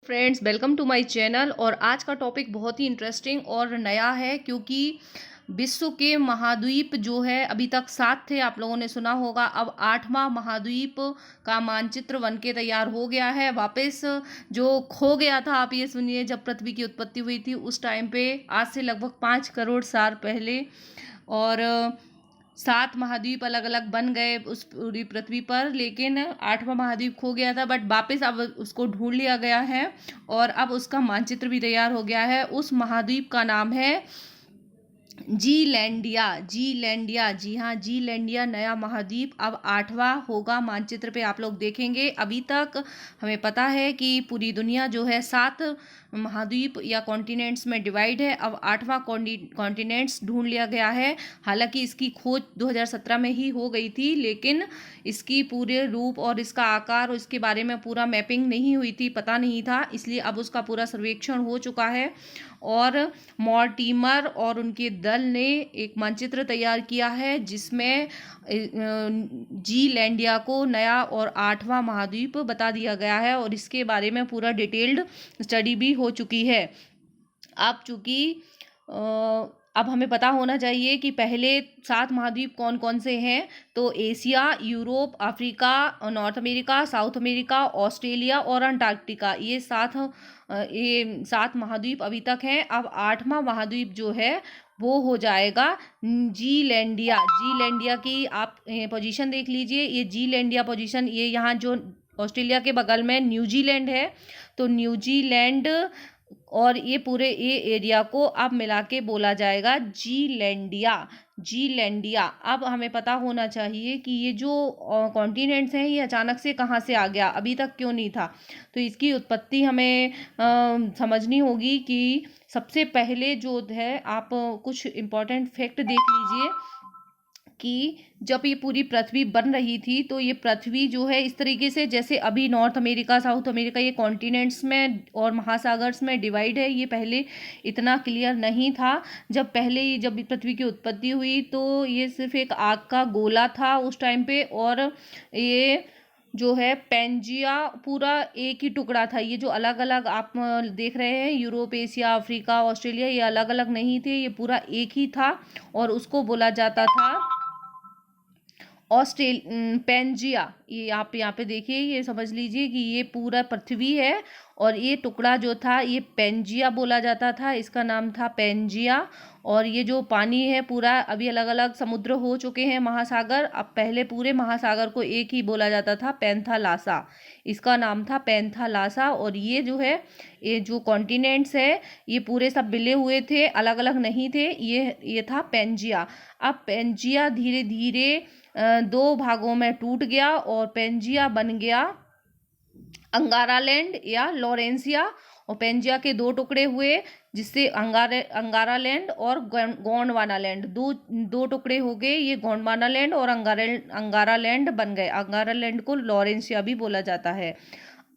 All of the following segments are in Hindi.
Friends, welcome to my channel. और आज का टॉपिक बहुत ही इंटरेस्टिंग और नया है, क्योंकि विश्व के महाद्वीप जो है अभी तक 7 थे, आप लोगों ने सुना होगा। अब 8वां महाद्वीप का मानचित्र बनके तैयार हो गया है वापस। जो खो गया था, आप ये सुनिए, जब पृथ्वी की उत्पत्ति हुई थी उस टाइम पे, आज से लगभग 5 करोड़ साल पहले। और 7 महाद्वीप अलग अलग बन गए उस पूरी पृथ्वी पर, लेकिन 8वां महाद्वीप खो गया था, बट वापस अब उसको ढूंढ लिया गया है और अब उसका मानचित्र भी तैयार हो गया है। उस महाद्वीप का नाम है जीलैंडिया। जीलैंडिया, जी हाँ, जीलैंडिया नया महाद्वीप अब 8वां होगा। मानचित्र पे आप लोग देखेंगे। अभी तक हमें पता है कि पूरी दुनिया जो है 7 महाद्वीप या कॉन्टिनेंट्स में डिवाइड है। अब 8वां कॉन्टिनेंट्स ढूंढ लिया गया है। हालांकि इसकी खोज 2017 में ही हो गई थी, लेकिन इसकी पूरे रूप और इसका आकार और इसके बारे में पूरा मैपिंग नहीं हुई थी, पता नहीं था, इसलिए अब उसका पूरा सर्वेक्षण हो चुका है। और मॉर्टिमर और उनके दल ने एक मानचित्र तैयार किया है, जिसमें जीलैंडिया को नया और 8वां महाद्वीप बता दिया गया है और इसके बारे में पूरा डिटेल्ड स्टडी भी हो चुकी है। अब चूंकि अब हमें पता होना चाहिए कि पहले 7 महाद्वीप कौन कौन से हैं। तो Asia, Europe, Africa, north America, south America, Australia और अंटार्कटिका, ये 7 महाद्वीप अभी तक हैं। अब 8वां महाद्वीप जो है वो हो जाएगा जीलैंडिया। जीलैंडिया की आप पोजीशन देख लीजिए। ये जीलैंडिया पोजीशन, ये यहाँ जो ऑस्ट्रेलिया के बगल में न्यूजीलैंड है, तो न्यूजीलैंड और ये पूरे ये एरिया को अब मिला के बोला जाएगा जीलैंडिया। जीलैंडिया। अब हमें पता होना चाहिए कि ये जो कॉन्टिनेंट्स हैं ये अचानक से कहाँ से आ गया, अभी तक क्यों नहीं था। तो इसकी उत्पत्ति हमें समझनी होगी कि सबसे पहले जो है, आप कुछ इम्पोर्टेंट फैक्ट देख लीजिए कि जब ये पूरी पृथ्वी बन रही थी, तो ये पृथ्वी जो है इस तरीके से, जैसे अभी नॉर्थ अमेरिका, साउथ अमेरिका, ये कॉन्टिनेंट्स में और महासागर्स में डिवाइड है, ये पहले इतना क्लियर नहीं था। जब पृथ्वी की उत्पत्ति हुई तो ये सिर्फ एक आग का गोला था उस टाइम पे, और ये जो है पेंजिया पूरा एक ही टुकड़ा था। ये जो अलग अलग आप देख रहे हैं, यूरोप, एशिया, अफ्रीका, ऑस्ट्रेलिया, ये अलग अलग नहीं थे, ये पूरा एक ही था और उसको बोला जाता था पेंजिया। ये आप यहाँ पे देखिए, ये समझ लीजिए कि ये पूरा पृथ्वी है और ये टुकड़ा जो था ये पेंजिया बोला जाता था, इसका नाम था पेंजिया। और ये जो पानी है पूरा, अभी अलग अलग समुद्र हो चुके हैं, महासागर। अब पहले पूरे महासागर को एक ही बोला जाता था, पैंथालासा, इसका नाम था पैंथालासा। और ये जो है, ये जो कॉन्टिनेंट्स है ये पूरे सब मिले हुए थे, अलग अलग नहीं थे। ये था पेंजिया। अब पेंजिया धीरे धीरे 2 भागों में टूट गया और पेंजिया बन गया अंगारालैंड या लॉरेंसिया। और पेंजिया के 2 टुकड़े हुए, जिससे अंगारालैंड और गोंडवानालैंड, दो टुकड़े हो गए। ये गोंडवानालैंड और अंगारालैंड बन गए। अंगारालैंड को लॉरेंसिया भी बोला जाता है।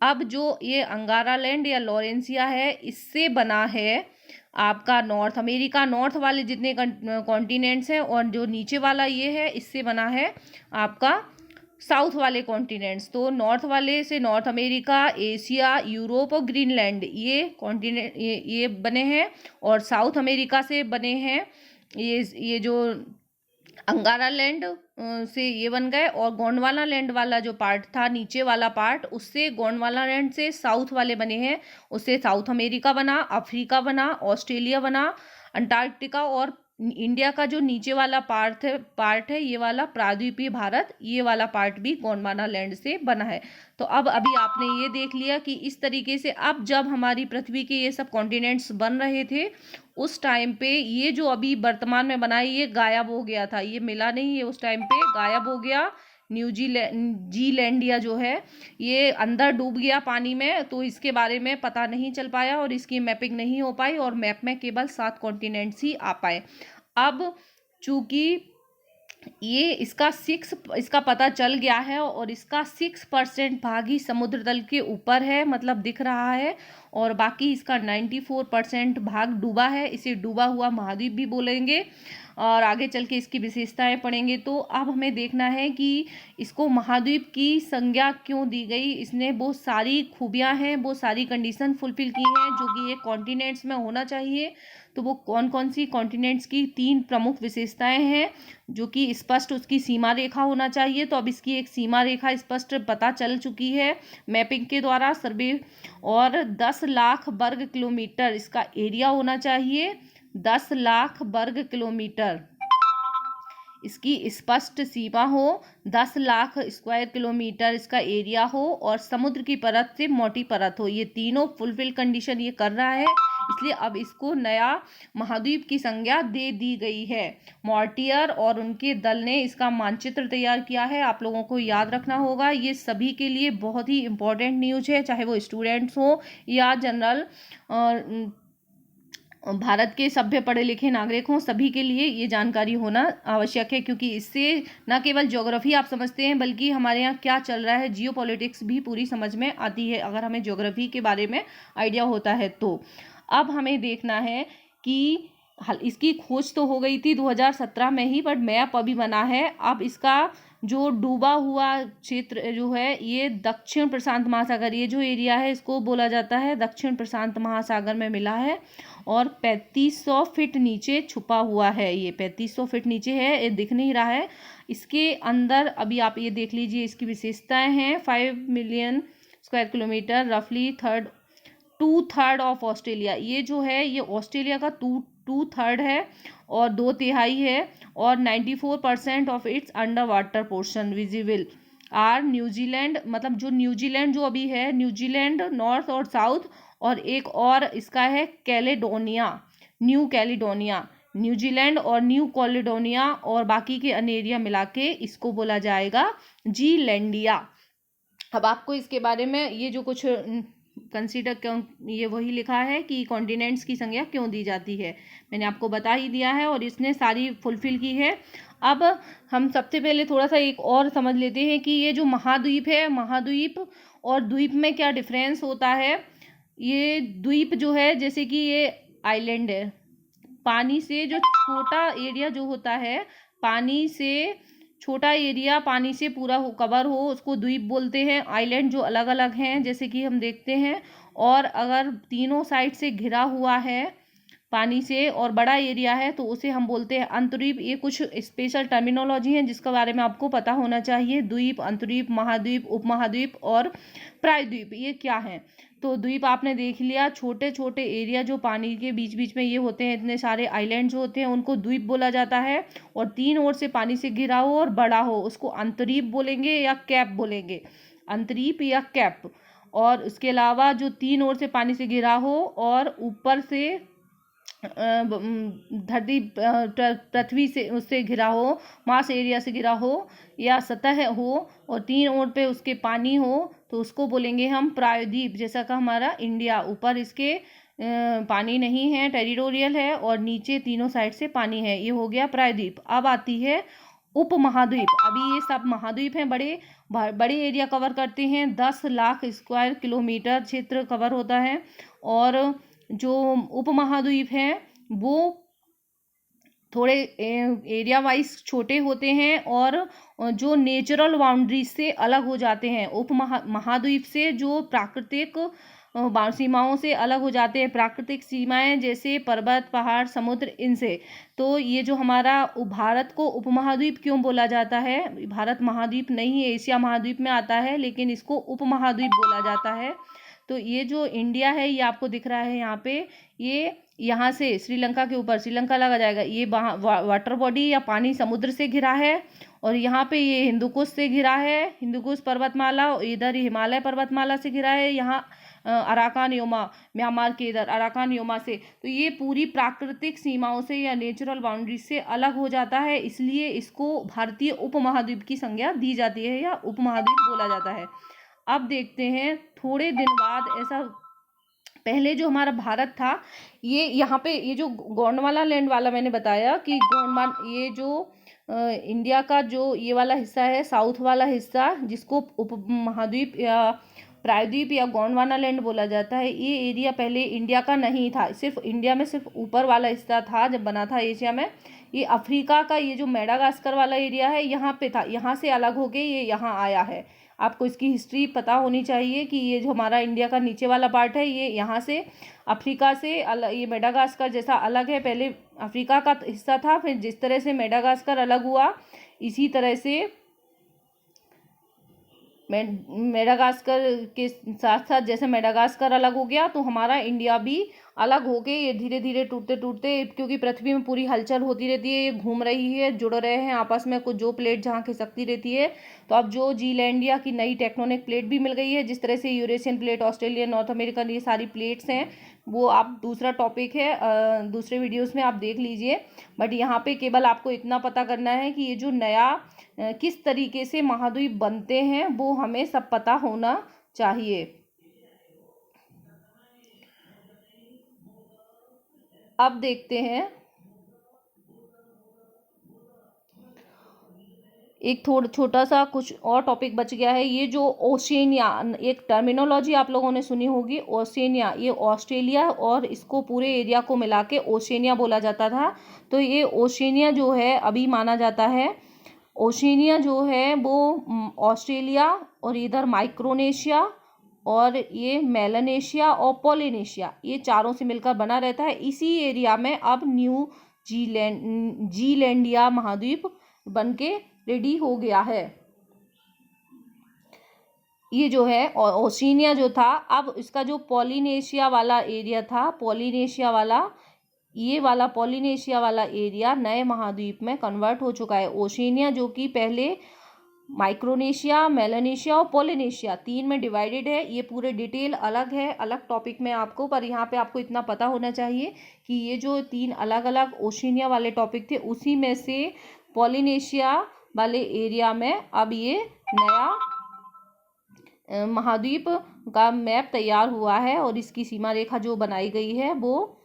अब जो ये अंगारालैंड या लॉरेंसिया है, इससे बना है आपका नॉर्थ अमेरिका। नॉर्थ वाले जितने कॉन्टिनेंट्स हैं, और जो नीचे वाला ये है, इससे बना है आपका साउथ वाले कॉन्टिनेंट्स। तो नॉर्थ वाले से नॉर्थ अमेरिका, एशिया, यूरोप और ग्रीनलैंड, ये कॉन्टिनेंट ये बने हैं। और साउथ अमेरिका से बने हैं ये जो अंगारालैंड से ये बन गए। और गोंडवाना लैंड वाला जो पार्ट था, नीचे वाला पार्ट, उससे गोंडवाना लैंड से साउथ वाले बने हैं, उससे साउथ अमेरिका बना, अफ्रीका बना, ऑस्ट्रेलिया बना, अंटार्कटिका। और इंडिया का जो नीचे वाला पार्ट है ये वाला प्रायद्वीपीय भारत, ये वाला पार्ट भी गोंडवाना लैंड से बना है। तो अब अभी आपने ये देख लिया कि इस तरीके से अब जब हमारी पृथ्वी के ये सब कॉन्टिनेंट्स बन रहे थे, उस टाइम पे ये जो अभी वर्तमान में बना है ये गायब हो गया था, ये मिला नहीं, ये उस टाइम पे गायब हो गया। जीलैंडिया जो है ये अंदर डूब गया पानी में, तो इसके बारे में पता नहीं चल पाया और इसकी मैपिंग नहीं हो पाई, और मैप में केवल 7 कॉन्टिनेंट्स ही आ पाए। अब चूंकि ये इसका पता चल गया है और इसका 6% भाग ही समुद्र तल के ऊपर है, मतलब दिख रहा है, और बाकी इसका 94% भाग डूबा है। इसे डूबा हुआ महाद्वीप भी बोलेंगे। और आगे चल के इसकी विशेषताएं पढ़ेंगे। तो अब हमें देखना है कि इसको महाद्वीप की संज्ञा क्यों दी गई। इसने बहुत सारी खूबियां हैं, बहुत सारी कंडीशन फुलफिल की हैं जो कि ये कॉन्टिनेंट्स में होना चाहिए। तो वो कौन कौन सी कॉन्टिनेंट्स की 3 प्रमुख विशेषताएं हैं, जो कि स्पष्ट उसकी सीमा रेखा होना चाहिए। तो अब इसकी एक सीमा रेखा स्पष्ट पता चल चुकी है मैपिंग के द्वारा, सर्वे। और 10 लाख वर्ग किलोमीटर इसका एरिया होना चाहिए, 10 लाख वर्ग किलोमीटर इसकी स्पष्ट सीमा हो, 10 लाख स्क्वायर किलोमीटर इसका एरिया हो, और समुद्र की परत से मोटी परत हो। ये तीनों फुलफिल कंडीशन ये कर रहा है, इसलिए अब इसको नया महाद्वीप की संज्ञा दे दी गई है। मॉर्टियर और उनके दल ने इसका मानचित्र तैयार किया है, आप लोगों को याद रखना होगा। ये सभी के लिए बहुत ही इंपॉर्टेंट न्यूज है, चाहे वो स्टूडेंट्स हो या जनरल भारत के सभ्य पढ़े लिखे नागरिक हों, सभी के लिए ये जानकारी होना आवश्यक है, क्योंकि इससे न केवल ज्योग्राफी आप समझते हैं बल्कि हमारे यहाँ क्या चल रहा है, जियो पॉलिटिक्स भी पूरी समझ में आती है अगर हमें ज्योग्राफी के बारे में आइडिया होता है। तो अब हमें देखना है कि इसकी खोज तो हो गई थी 2017 में ही, बट मैप अभी बना है। अब इसका जो डूबा हुआ क्षेत्र जो है ये दक्षिण प्रशांत महासागर, ये जो एरिया है इसको बोला जाता है दक्षिण प्रशांत महासागर में मिला है, और 3500 फीट नीचे छुपा हुआ है। ये 3500 फीट नीचे है, ये दिख नहीं रहा है। इसके अंदर अभी आप ये देख लीजिए, इसकी विशेषताएं हैं 5 मिलियन स्क्वायर किलोमीटर, रफली 2/3 ऑफ ऑस्ट्रेलिया। ये जो है ये ऑस्ट्रेलिया का 2/3 है और 2/3 है, और 94% of its under water portion visible are New Zealand, मतलब जो न्यूजीलैंड जो अभी है, न्यूजीलैंड नॉर्थ और साउथ, और एक और इसका है कैलेडोनिया, न्यू कैलेडोनिया, न्यूजीलैंड और न्यू कैलेडोनिया, और बाकी के अन्य एरिया मिला के इसको बोला जाएगा जीलैंडिया। अब आपको इसके बारे में ये जो कुछ कंसीडर क्यों, ये वही लिखा है कि कॉन्टिनेंट्स की संज्ञा क्यों दी जाती है, मैंने आपको बता ही दिया है, और इसने सारी फुलफिल की है। अब हम सबसे पहले थोड़ा सा एक और समझ लेते हैं कि ये जो महाद्वीप है, महाद्वीप और द्वीप में क्या डिफरेंस होता है। ये द्वीप जो है जैसे कि ये आइलैंड है, पानी से जो छोटा एरिया जो होता है, पानी से छोटा एरिया पानी से पूरा कवर हो उसको द्वीप बोलते हैं। आइलैंड जो अलग अलग हैं जैसे कि हम देखते हैं, और अगर तीनों साइड से घिरा हुआ है पानी से और बड़ा एरिया है तो उसे हम बोलते हैं अंतर्द्वीप। ये कुछ स्पेशल टर्मिनोलॉजी हैं जिसके बारे में आपको पता होना चाहिए। द्वीप, अंतर्द्वीप, महाद्वीप, उपमहाद्वीप और प्रायद्वीप, ये क्या है। तो द्वीप आपने देख लिया, छोटे छोटे एरिया जो पानी के बीच बीच में ये होते हैं, इतने सारे आइलैंड्स होते हैं, उनको द्वीप बोला जाता है। और तीन ओर से पानी से घिरा हो और बड़ा हो उसको अंतर्द्वीप बोलेंगे या कैप बोलेंगे, अंतर्द्वीप या कैप। और उसके अलावा जो तीन ओर से पानी से घिरा हो और ऊपर से धरती पृथ्वी से उससे घिरा हो, मास एरिया से घिरा हो या सतह हो, और तीन ओर पे उसके पानी हो तो उसको बोलेंगे हम प्रायद्वीप। जैसा कि हमारा इंडिया, ऊपर इसके पानी नहीं है, टेरिटोरियल है, और नीचे तीनों साइड से पानी है, ये हो गया प्रायद्वीप। अब आती है उपमहाद्वीप। अभी ये सब महाद्वीप हैं, बड़े बड़े एरिया कवर करते हैं, 10 लाख स्क्वायर किलोमीटर क्षेत्र कवर होता है। और जो उपमहाद्वीप हैं वो थोड़े एरिया वाइज छोटे होते हैं और जो नेचुरल बाउंड्री से अलग हो जाते हैं। महाद्वीप से जो प्राकृतिक सीमाओं से अलग हो जाते हैं, प्राकृतिक सीमाएं जैसे पर्वत, पहाड़, समुद्र, इनसे। तो ये जो हमारा भारत को उपमहाद्वीप क्यों बोला जाता है, भारत महाद्वीप नहीं है, एशिया महाद्वीप में आता है, लेकिन इसको उपमहाद्वीप बोला जाता है। तो ये जो इंडिया है ये आपको दिख रहा है यहाँ पे, ये यहाँ से श्रीलंका के ऊपर, श्रीलंका लगा जाएगा, ये वाटर बॉडी या पानी समुद्र से घिरा है। और यहाँ पे ये हिंदुकुश से घिरा है, हिंदुकुश पर्वतमाला, इधर हिमालय पर्वतमाला से घिरा है, यहाँ अराकान योमा, म्यांमार के इधर अराकान योमा से। तो ये पूरी प्राकृतिक सीमाओं से या नेचुरल बाउंड्री से अलग हो जाता है, इसलिए इसको भारतीय उपमहाद्वीप की संज्ञा दी जाती है या उपमहाद्वीप बोला जाता है। अब देखते हैं थोड़े दिन बाद, ऐसा पहले जो हमारा भारत था, ये यहाँ पे ये जो गोंडवाना लैंड वाला मैंने बताया कि ये जो इंडिया का जो ये वाला हिस्सा है, साउथ वाला हिस्सा, जिसको उपमहाद्वीप या प्रायद्वीप या गोंडवाना लैंड बोला जाता है, ये एरिया पहले इंडिया का नहीं था, सिर्फ इंडिया में सिर्फ ऊपर वाला हिस्सा था जब बना था एशिया में। ये अफ्रीका का ये जो मेडागास्कर वाला एरिया है यहाँ पे था, यहाँ से अलग होके ये यहाँ आया है। आपको इसकी हिस्ट्री पता होनी चाहिए कि ये जो हमारा इंडिया का नीचे वाला पार्ट है ये यहाँ से अफ्रीका से अलग, ये मेडागास्कर जैसा अलग है, पहले अफ्रीका का हिस्सा था, फिर जिस तरह से मेडागास्कर अलग हुआ इसी तरह से मेडागास्कर के साथ साथ जैसे मेडागास्कर अलग हो गया तो हमारा इंडिया भी अलग हो गए। ये धीरे धीरे टूटते टूटते, क्योंकि पृथ्वी में पूरी हलचल होती रहती है, ये घूम रही है, जुड़ रहे हैं आपस में, कुछ जो प्लेट जहाँ खिसकती रहती है। तो अब जो जीलैंडिया की नई टेक्टोनिक प्लेट भी मिल गई है, जिस तरह से Eurasian plate, Australian, north American, ये सारी प्लेट्स हैं, वो आप दूसरा टॉपिक है, दूसरे वीडियोस में आप देख लीजिए। बट यहाँ पे केवल आपको इतना पता करना है कि ये जो नया किस तरीके से महाद्वीप बनते हैं वो हमें सब पता होना चाहिए। अब देखते हैं एक थोड़ा छोटा सा कुछ और टॉपिक बच गया है। ये जो ओशिनिया, एक टर्मिनोलॉजी आप लोगों ने सुनी होगी, ओशिनिया, ये ऑस्ट्रेलिया और इसको पूरे एरिया को मिला के ओशिनिया बोला जाता था। तो ये ओशिनिया जो है अभी माना जाता है, ओशिनिया जो है वो ऑस्ट्रेलिया और इधर माइक्रोनेशिया और ये मेलानेशिया और पोलिनेशिया, ये चारों से मिलकर बना रहता है। इसी एरिया में अब न्यू जीलैंडिया महाद्वीप बनके रेडी हो गया है। ये जो है ओशिनिया जो था, अब इसका जो पोलिनेशिया वाला एरिया था, पोलिनेशिया वाला, ये वाला पोलिनेशिया वाला एरिया नए महाद्वीप में कन्वर्ट हो चुका है। ओशिनिया जो कि पहले माइक्रोनेशिया, मेलानेशिया और पोलिनेशिया 3 में डिवाइडेड है। ये पूरे डिटेल अलग है, अलग टॉपिक में आपको, पर यहाँ पे आपको इतना पता होना चाहिए कि ये जो 3 अलग अलग ओशिनिया वाले टॉपिक थे, उसी में से पोलिनेशिया वाले एरिया में अब ये नया महाद्वीप का मैप तैयार हुआ है और इसकी सीमा रेखा जो बनाई गई है वो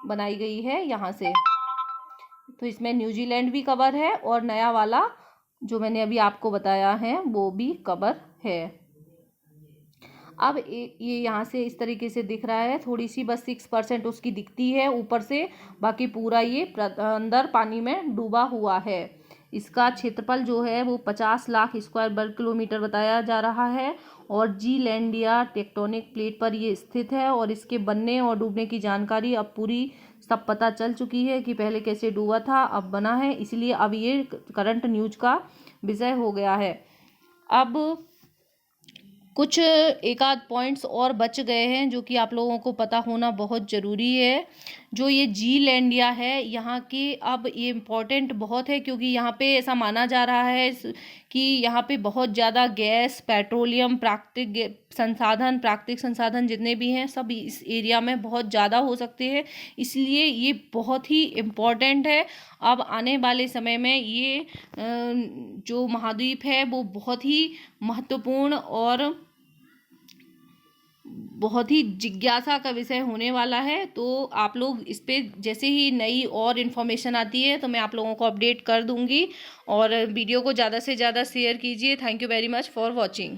बनाई गई है यहाँ से। तो इसमें न्यूजीलैंड भी कवर है और नया वाला जो मैंने अभी आपको बताया है वो भी कवर है। अब ये यहाँ से इस तरीके से दिख रहा है, थोड़ी सी बस 6% उसकी दिखती है ऊपर से, बाकी पूरा ये अंदर पानी में डूबा हुआ है। इसका क्षेत्रफल जो है वो 50 लाख स्क्वायर वर्ग किलोमीटर बताया जा रहा है और जीलैंडिया टेक्टोनिक प्लेट पर ये स्थित है और इसके बनने और डूबने की जानकारी अब पूरी सब पता चल चुकी है कि पहले कैसे डूबा था, अब बना है, इसलिए अब ये करंट न्यूज का विषय हो गया है। अब कुछ एक आध पॉइंट्स और बच गए हैं जो कि आप लोगों को पता होना बहुत ज़रूरी है। जो ये जीलैंडिया है यहाँ की, अब ये इम्पोर्टेंट बहुत है क्योंकि यहाँ पे ऐसा माना जा रहा है कि यहाँ पे बहुत ज़्यादा गैस, पेट्रोलियम, प्राकृतिक संसाधन जितने भी हैं सब इस एरिया में बहुत ज़्यादा हो सकते हैं, इसलिए ये बहुत ही इम्पोर्टेंट है। अब आने वाले समय में ये जो महाद्वीप है वो बहुत ही महत्वपूर्ण और बहुत ही जिज्ञासा का विषय होने वाला है। तो आप लोग इस पे जैसे ही नई और इन्फॉर्मेशन आती है तो मैं आप लोगों को अपडेट कर दूंगी और वीडियो को ज़्यादा से ज़्यादा शेयर कीजिए। Thank you very much for watching.